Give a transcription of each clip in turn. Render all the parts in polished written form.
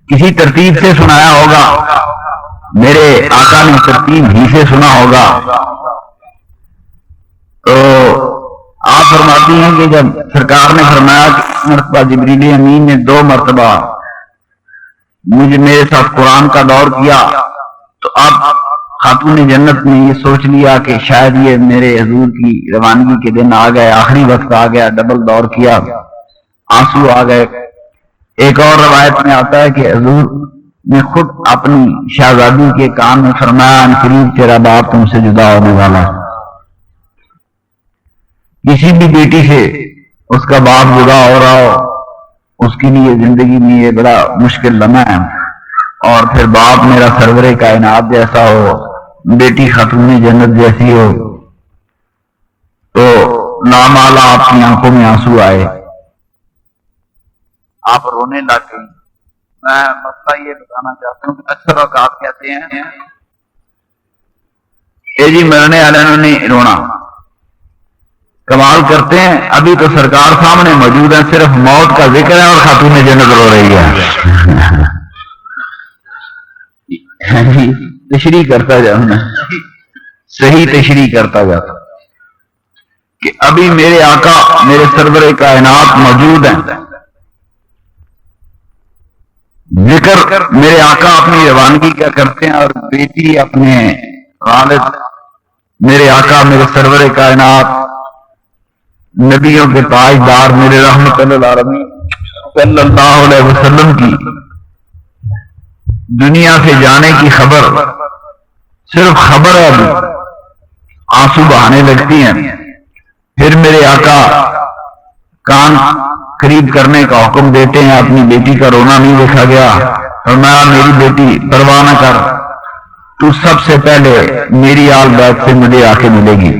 کسی ترتیب سے سنایا ہوگا، میرے آقا نے ترتیب ہی سے سنا ہوگا۔ تو آپ فرماتی ہیں کہ جب سرکار نے فرمایا کہ مرتبہ جبریل امین نے 2 مرتبہ میرے ساتھ قرآن کا دور کیا، تو اب خاتون جنت نے یہ سوچ لیا کہ شاید یہ میرے حضور کی روانگی کے دن آ گئے، آخری وقت آ گیا، ڈبل دور کیا، آنسو آ گئے۔ ایک اور روایت میں آتا ہے کہ حضور نے خود اپنی شہزادی کے کان میں فرمایا ان قریب تیرا باپ تم سے جدا ہونے والا ہے۔ کسی بھی بیٹی سے اس کا باپ جدا ہو رہا ہو، اس کے لیے زندگی میں یہ بڑا مشکل لمحہ ہے، اور پھر باپ میرا سرور کائنات جیسا ہو، بیٹی خاتون جنت جیسی ہو، تو نامالا آپ کی آنکھوں میں آنسو آئے، آپ رونے لگ گئی۔ میں مسئلہ یہ بتانا چاہتا ہوں کہ اکثر اوقات کہتے ہیں اے جی مرنے والوں نے رونا، کمال کرتے ہیں ابھی تو سرکار سامنے موجود ہے، صرف موت کا ذکر ہے اور خاتون جنت رو رہی ہے۔ تشریح کرتا جاؤں، صحیح تشریح کرتا جاتا کہ ابھی میرے آقا میرے سرور کائنات موجود ہیں، ذکر میرے آقا اپنی روانگی کا کرتے ہیں، اور بیٹی اپنے والد میرے آقا میرے سرور کائنات نبیوں کے تاجدار میرے رحمت للعالمین صلی اللہ علیہ وسلم کی دنیا سے جانے کی خبر، صرف خبر ہے، ابھی آنسو بہانے لگتی ہیں۔ پھر میرے آقا کان قریب کرنے کا حکم دیتے ہیں، اپنی بیٹی کا رونا نہیں دیکھا گیا، فرمایا میری بیٹی پرواہ نہ کر، تو سب سے پہلے میری آل بیت سے مجھے آ کے ملے گی۔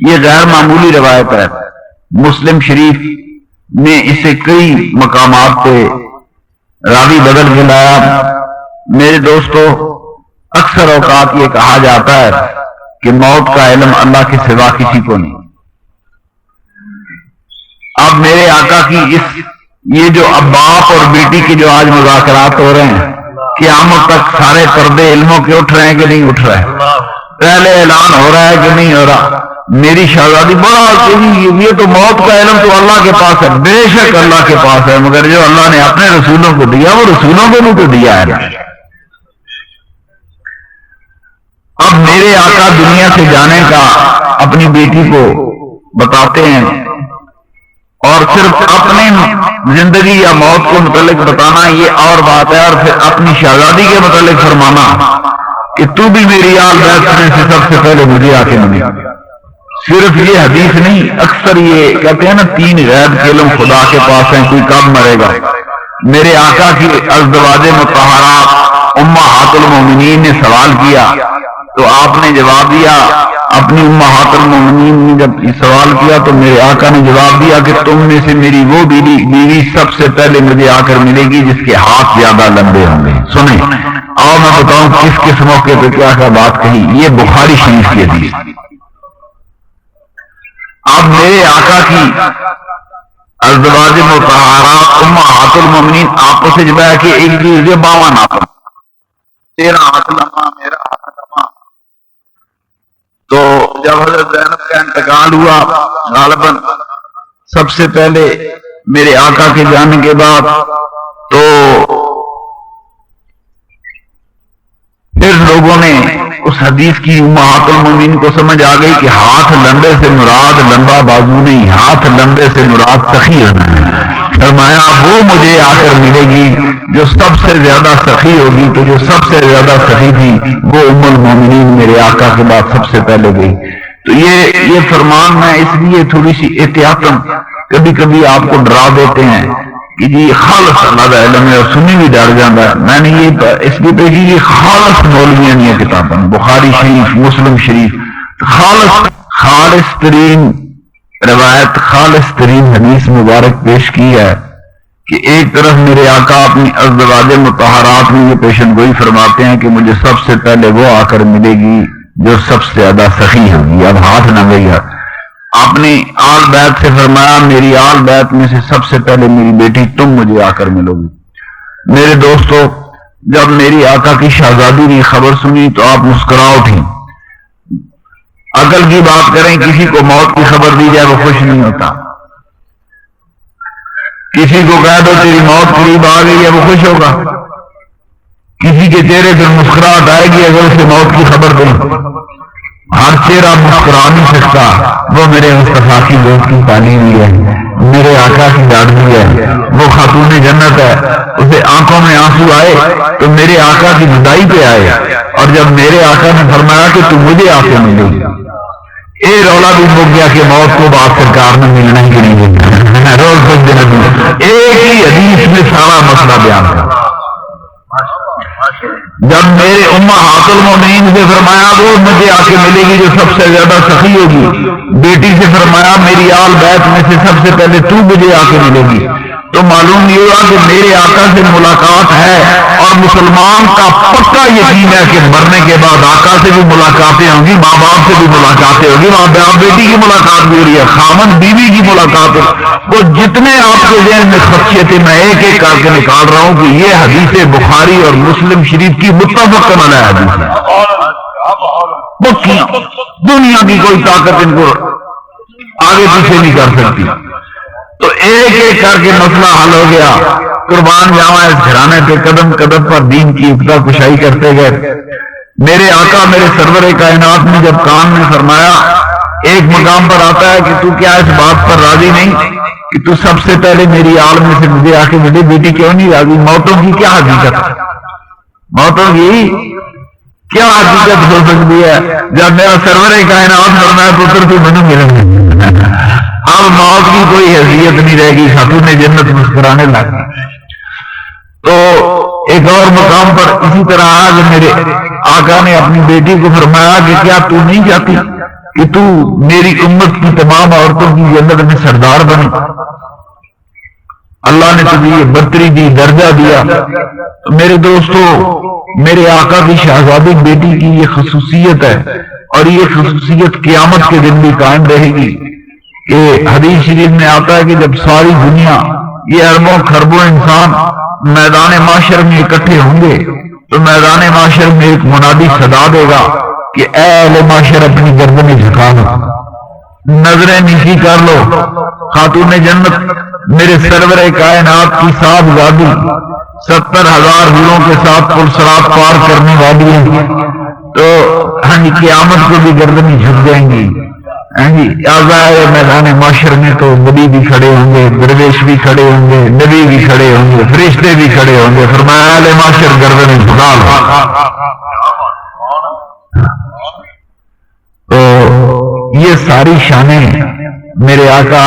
یہ غیر معمولی روایت ہے، مسلم شریف نے اسے کئی مقامات پہ راوی بدل کے لایا۔ میرے دوستو، اکثر اوقات یہ کہا جاتا ہے کہ موت کا علم اللہ کے سوا کسی کو نہیں۔ اب میرے آقا کی یہ جو اب باپ اور بیٹی کے جو آج مذاکرات ہو رہے ہیں، قیامت تک سارے پردے علموں کے اٹھ رہے ہیں کہ نہیں اٹھ رہے ہیں؟ پہلے اعلان ہو رہا ہے کہ نہیں ہو رہا؟ میری شہزادی بڑا یہ تو موت کا علم تو اللہ کے پاس ہے، بے شک اللہ کے پاس ہے، مگر جو اللہ نے اپنے رسولوں کو دیا وہ رسولوں کو بھی تو دیا ہے۔ اب میرے آقا دنیا سے جانے کا اپنی بیٹی کو بتاتے ہیں، اور صرف اپنے زندگی یا موت کو متعلق بتانا یہ اور بات ہے، اور پھر اپنی شہزادی کے متعلق فرمانا کہ تو بھی میری آل بیت میں سے سب سے پہلے مجھے آ کے ملی۔ صرف یہ حدیث نہیں، اکثر یہ کہتے ہیں نا 3 غیب کے علم خدا کے پاس ہیں، کوئی کب مرے گا۔ میرے آقا کی ازواج مطہرات امہات المومنین نے سوال کیا تو آپ نے جواب دیا، اپنی امہات المومنین نے جب سوال کیا تو میرے آقا نے جواب دیا کہ تم میں سے میری وہ بیوی سب سے پہلے مجھے آ کر ملے گی جس کے ہاتھ زیادہ لمبے ہوں گے۔ سنیں اور میں بتاؤں کس موقع پہ کیا بات کہی، یہ بخاری شریف کی حدیث۔ اب میرے آقا کی ازواج مطہرات امہات المومنین آپس میں جب کہ ایک دوسرے 52 آپ، تیرا ہاتھ لمبا میرا ہاتھ لمبا، تو جب حضرت زینب کا انتقال ہوا غالباً سب سے پہلے میرے آقا کے جانے کے بعد، تو پھر لوگوں نے اس حدیث کی امہات المومنین کو سمجھ آ گئی کہ ہاتھ لمبے سے مراد لمبا بازو نہیں، ہاتھ لمبے سے مراد سخی ہونا ہے۔ فرمایا وہ مجھے آ کر ملے گی جو سب سے زیادہ سخی ہوگی، تو جو سب سے زیادہ سخی تھی وہ ام المومنین میرے آقا کے بعد سب سے پہلے گئی۔ تو یہ فرمان میں اس لیے تھوڑی سی احتیاطاً کبھی کبھی آپ کو ڈرا دیتے ہیں کہ جی خالص اللہ کا علم ہے، اور سنی بھی ڈر جاتا ہے۔ میں نے یہ اس لیے پہ یہ خالص مولویاں نہیں کتابیں، بخاری شریف مسلم شریف خالص ترین روایت، خالص ترین حدیث مبارک پیش کی ہے کہ ایک طرف میرے آقا اپنی ازواج مطہرات میں یہ پیشن گوئی فرماتے ہیں کہ مجھے سب سے پہلے وہ آ کر ملے گی جو سب سے زیادہ سخی ہوگی۔ اب ہاتھ نہ گئی ہے، اپنی آل بیت سے فرمایا میری آل بیت میں سے سب سے پہلے میری بیٹی تم مجھے آ کر ملو گی۔ میرے دوستو، جب میری آقا کی شہزادی نے خبر سنی تو آپ مسکرا اٹھی۔ عقل کی بات کریں، کسی کو موت کی خبر دی جائے وہ خوش نہیں ہوتا، کسی کو کہہ دو تیری موت قریب آ گئی ہے وہ خوش ہوگا، کسی کے چہرے پر مسکراہٹ آئے گی اگر اسے موت کی خبر دیں۔ ہر چہرہ مسکرا نہیں سکتا، وہ میرے مصطفیٰ کی دوست کی تعلیم بھی ہے، میرے آقا کی داڑھی ہے، وہ خاتون جنت ہے۔ اسے آنکھوں میں آنسو آئے تو میرے آقا کی جدائی پہ آئے، اور جب میرے آقا نے فرمایا کہ تو مجھے آ کے ملے گی، اے رولا بھی ہو گیا کہ موت کو بات سرکار نے ملنا ہی نہیں دیتا۔ روز کچھ دن ایک ہی حدیث میں سارا مسئلہ بیان کر۔ جب میرے امہات المومنین سے فرمایا وہ مجھے آ کے ملے گی جو سب سے زیادہ سخی ہوگی، بیٹی سے فرمایا میری آل بیت میں سے سب سے پہلے تو مجھے آ کے ملے گی، تو معلوم یہ ہوا کہ میرے آقا سے ملاقات ہے، اور مسلمان کا پکا یقین ہے کہ مرنے کے بعد آقا سے بھی ملاقاتیں ہوں گی، ماں باپ سے بھی ملاقاتیں ہوں گی، ماں باپ بیٹی کی ملاقات بھی ہو رہی ہے، خامن بیوی کی ملاقات ہو۔ وہ جتنے آپ کے ذہن میں خدشے تھے میں ایک ایک کر کے نکال رہا ہوں کہ یہ حدیث بخاری اور مسلم شریف کی متفق علیہ حدیث ہے، پکیاں، دنیا کی کوئی طاقت ان کو آگے پیچھے نہیں کر سکتی۔ تو ایک ایک کر کے مسئلہ حل ہو گیا۔ قربان جاواں اس گھرانے پہ قدم قدم پر دین کی ابتدا کشائی کرتے گئے۔ میرے آقا میرے سرور کائنات نے جب کان میں فرمایا، ایک مقام پر آتا ہے کہ تو کیا اس بات پر راضی نہیں کہ تو سب سے پہلے میری آل میں سے مجھے آ کے ملے؟ بیٹی کیوں نہیں راضی؟ موتوں کی کیا حقیقت ہے؟ موتوں کی کیا حقیقت ہو سکتی ہے جب میرا سرور کائنات فرمایا پتر تو مجھے ملے؟ اب موت کی کوئی حیثیت نہیں رہے گی، خاتون جنت مسکرانے لگا۔ تو ایک اور مقام پر اسی طرح آج میرے آقا نے اپنی بیٹی کو فرمایا کہ کیا تو نہیں چاہتی کہ تو میری امت کی تمام عورتوں کی جنت میں سردار بنے؟ اللہ نے تجھے یہ برتری دی، درجہ دیا۔ میرے دوستو، میرے آقا کی شہزادی بیٹی کی یہ خصوصیت ہے، اور یہ خصوصیت قیامت کے دن بھی قائم رہے گی کہ حدیث شریف میں آتا ہے کہ جب ساری دنیا، یہ اربوں خربوں انسان میدان معاشر میں اکٹھے ہوں گے تو میدان معاشر میں ایک منادی صدا دے گا کہ اے اہل معاشر اپنی گردنیں جھکا لو، نظریں نیچی کر لو، خاتون جنت میرے سرور کائنات کی صاحبزادی 70,000 حوروں کے ساتھ پرسرات پار کرنے والی ہیں، تو قیامت کو بھی گردنیں جھک جائیں گی۔ میدان معاشر میں تو نبی بھی کھڑے ہوں گے، درویش بھی کھڑے ہوں گے، نبی بھی کھڑے ہوں گے، فرشتے بھی کھڑے ہوں گے۔ فرمایا اہل معاشر گردنیں جھکا لو۔ تو یہ ساری شانیں میرے آقا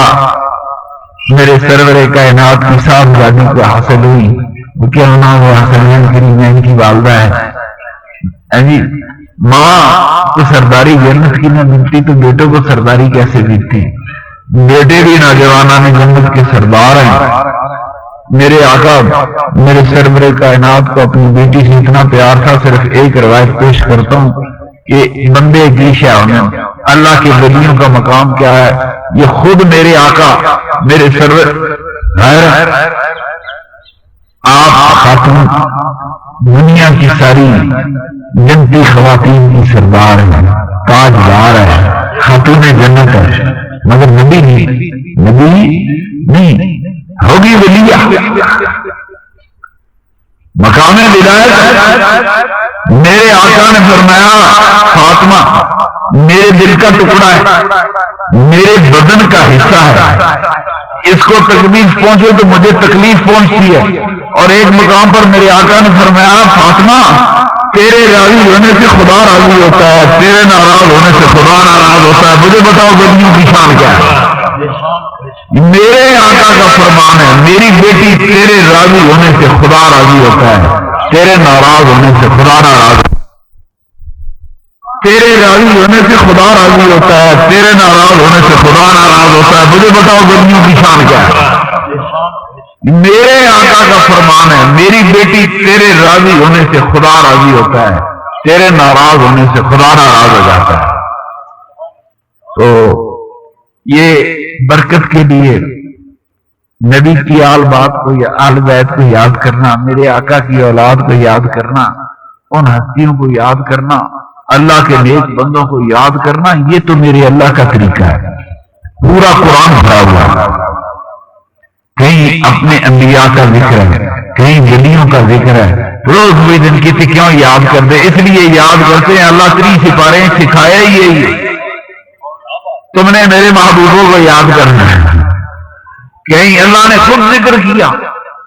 میرے سرور کائنات کی صاحبزادی کو حاصل ہوئی، وہ کیا ہونا وہ حسنین کریمین کی والدہ ہے جی۔ ماں کو سرداری جنت کی نہ ملتی تو بیٹوں کو سرداری کیسے ملتی؟ بیٹے بھی نوجوانان جنت کے سردار ہیں۔ میرے آقا میرے سرور کائنات کو اپنی بیٹی سے اتنا پیار تھا، صرف ایک روایت پیش کرتا ہوں کہ بندے کی شاہ اللہ کے ولیوں کا مقام کیا ہے، یہ خود میرے آقا میرے سرور آپ خاتون دنیا کی ساری جنتی خواتین کی سردار ہے، تاجدار ہے، خاتون جنت ہے، مگر نبی نہیں ہوگی ولیہ، مقام ولایت۔ میرے آقا نے فرمایا فاطمہ میرے دل کا ٹکڑا ہے، میرے بدن کا حصہ ہے، اس کو تکلیف پہنچے تو مجھے تکلیف پہنچتی ہے۔ اور ایک مقام پر میرے آقا نے فرمایا فاطمہ تیرے راضی ہونے سے خدا راضی ہوتا ہے، تیرے ناراض ہونے سے خدا ناراض ہوتا ہے۔ مجھے بتاؤ گدیوں کی شان کیا ہے؟ میرے آقا کا فرمان ہے میری بیٹی تیرے راضی ہونے سے خدا راضی ہوتا ہے، تیرے ناراض ہونے سے خدا ناراض، تیرے راضی ہونے سے خدا راضی ہوتا ہے، تیرے ناراض ہونے سے خدا ناراض ہوتا ہے۔ مجھے بتاؤ گدیوں کی شان کیا ہے؟ میرے آقا کا فرمان ہے میری بیٹی تیرے راضی ہونے سے خدا راضی ہوتا ہے، تیرے ناراض ہونے سے خدا ناراض ہو جاتا ہے۔ تو یہ برکت کے لیے نبی کی آل بیت کو یاد کرنا، میرے آقا کی اولاد کو یاد کرنا، ان ہستیوں کو یاد کرنا، اللہ کے نیک بندوں کو یاد کرنا، یہ تو میرے اللہ کا طریقہ ہے۔ پورا قرآن بھرا ہوا، کہیں اپنے انبیاء کا ذکر ہے، کہیں ولیوں کا ذکر ہے۔ روز ہوئے دن کی کیوں یاد کرتے؟ اس لیے یاد کرتے ہیں اللہ 30 سپارے سکھایا ہی یہی، تم نے میرے محبوبوں کو یاد کرنا ہے۔ کہیں اللہ نے خود ذکر کیا،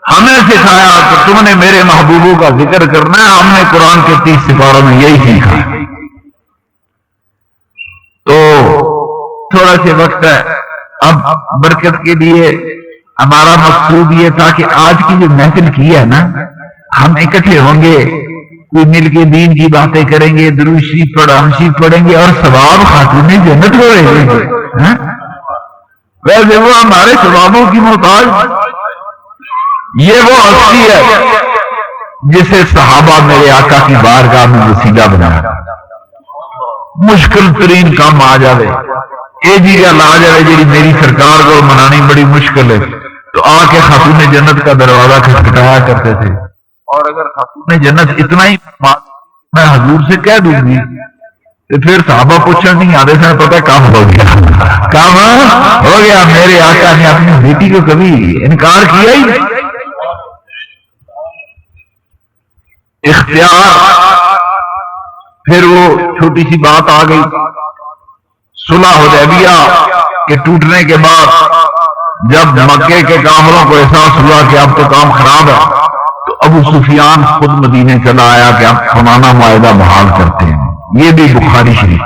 ہمیں سکھایا کہ تم نے میرے محبوبوں کا ذکر کرنا ہے، ہم نے قرآن کے 30 سپاروں میں یہی سیکھا۔ تو تھوڑا سے وقت ہے، اب برکت کے لیے ہمارا مقصود یہ تھا کہ آج کی جو محفل کی ہے نا، ہم اکٹھے ہوں گے، کوئی مل کے دین کی باتیں کریں گے، درود شریف پڑھیں گے اور ثواب خاتون جنت ہو رہے ہیں۔ ویسے وہ ہمارے ثوابوں کی محتاج، یہ وہ ہستی ہے جسے صحابہ میرے آقا کی بارگاہ میں وسیلہ بنایا۔ مشکل ترین کام آ جائے، اے جی گل آ جائے جی میری سرکار کو منانی بڑی مشکل ہے، تو آ کے خاتون جنت کا دروازہ کھٹکھٹایا کرتے تھے۔ اور اگر خاتون جنت اتنا ہی میں حضور سے کہہ دوں گی تو پھر صحابہ پوچھنا نہیں آتے سر، پتہ کام ہو گیا، کام ہو گیا۔ میرے آقا نے اپنی بیٹی کو کبھی انکار کیا ہی نہیں۔ اختیار، پھر وہ چھوٹی سی بات آ گئی، صلح حدیبیہ کے ٹوٹنے کے بعد جب مکے کے کافروں کو احساس ہوا کہ اب تو کام خراب ہے، تو ابو سفیان خود مدینے چلا آیا کہ اب فلانا معاہدہ بحال کرتے ہیں۔ یہ بھی بخاری شریف۔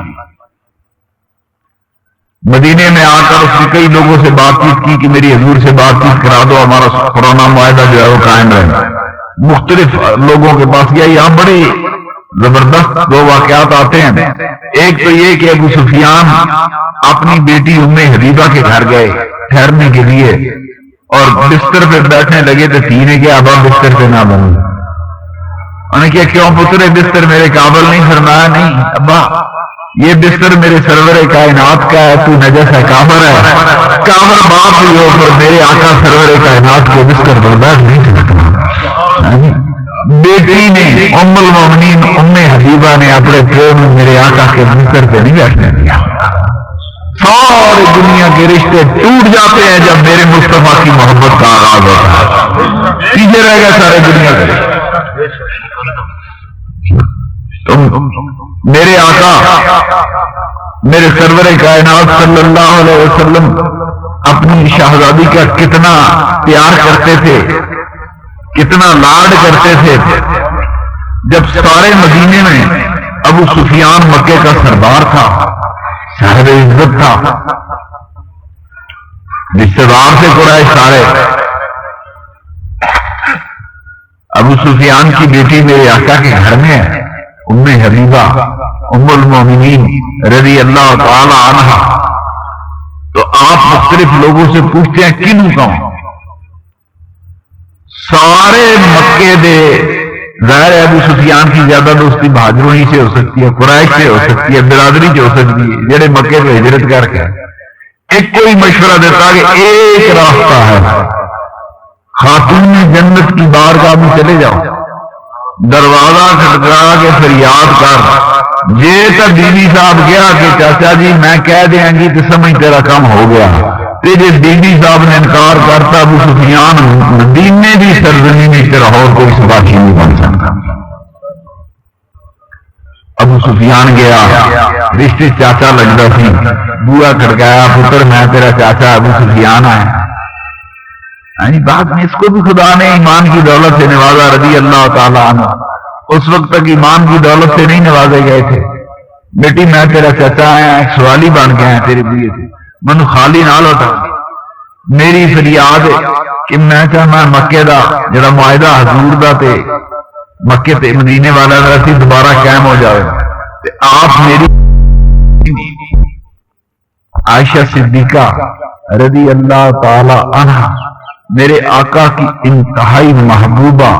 مدینے میں آ کر اس نے کئی لوگوں سے بات چیت کی کہ میری حضور سے بات چیت کرا دو، ہمارا پرانا معاہدہ جو ہے وہ قائم رہے۔ مختلف لوگوں کے پاس گیا، یہاں بڑے زبردست دو واقعات آتے ہیں۔ ایک تو یہ کہ ابو سفیان اپنی بیٹی ام حبیبہ کے گھر گئے ٹھہرنے کے لیے، اور بستر پہ بیٹھنے لگے تو تھی نے کیا ابا بستر پہ نہ بنو۔ انہوں نے کیا کیوں پتر بستر میرے قابل نہیں؟ فرمایا نہیں ابا، یہ بستر میرے سرور کائنات کا ہے، تو نجس ہے، کافر ہے۔ کافر باپ بھی ہو پر میرے آقا سرور کائنات کے بستر پر بیٹھ نہیں سکتا۔ بیٹی نے ام المومنین ام حبیبہ نے اپنے پریم میں میرے آقا کے بستر پہ نہیں بیٹھنے دیا۔ ساری دنیا کے رشتے ٹوٹ جاتے ہیں جب میرے مصطفیٰ کی محبت کا آغاز ہوتا ہے، پیچھے رہ گئے سارے دنیا کے۔ میرے آقا میرے سرور کائنات صلی اللہ علیہ وسلم اپنی شہزادی کا کتنا پیار کرتے تھے، کتنا لاڈ کرتے تھے۔ جب سارے مدینے میں ابو سفیان مکے کا سردار تھا، صاحب عزت تھا، رشتے دار سے قریش سارے، ابو سفیان کی بیٹی میرے آقا کے گھر میں ہے، ام حبیبہ ام المومنین رضی اللہ تعالی عنہا۔ تو آپ مختلف لوگوں سے پوچھتے ہیں کنوں کا؟ سارے مکے دے، ظاہر ہے ابو سفیان کی زیادہ دوستی بہادروں ہی سے ہو سکتی ہے، قریش سے ہو سکتی ہے، برادری سے ہو سکتی ہے جڑے مکے سے ہجرت کر کے ایک کوئی مشورہ دیتا کہ ایک راستہ ہے، خاتون جنت کی بارگاہ میں چلے جاؤ، دروازہ کھٹکھٹا کے فریاد کر، یہ تو بیوی صاحب گیا کہ چاچا جی میں کہہ دیں گی تو سمجھ تیرا کام ہو گیا۔ تیرے بیوی صاحب نے انکار کرتا، ابو سفیان مدینے کی سرزمین میں تیرا اور کوئی سپاہی نہیں بن سکتا۔ ابو سفیان گیا، رشتے چاچا لگتا سی، بوا کھڑکایا، پتر میں تیرا چاچا ابو سفیان ہے۔ بعد میں اس کو بھی خدا نے ایمان کی دولت سے نوازا رضی اللہ تعالیٰ عنہ۔ اس وقت تک ایمان کی دولت سے نہیں نوازے گئے تھے۔ بیٹی میں تیرا چاچا آیا، ایک سوالی بن گیا ہے تیرے بوئے سے، منو خالی نہ لوٹا۔ میری فریاد کہ میں چاہنا مکے دا جڑا معاہدہ حضور دا تے مکے تے مدینے والا رسی دوبارہ قائم ہو جائے، تے آپ میری عائشہ صدیقہ رضی اللہ تعالی عنہ میرے آقا کی انتہائی محبوبہ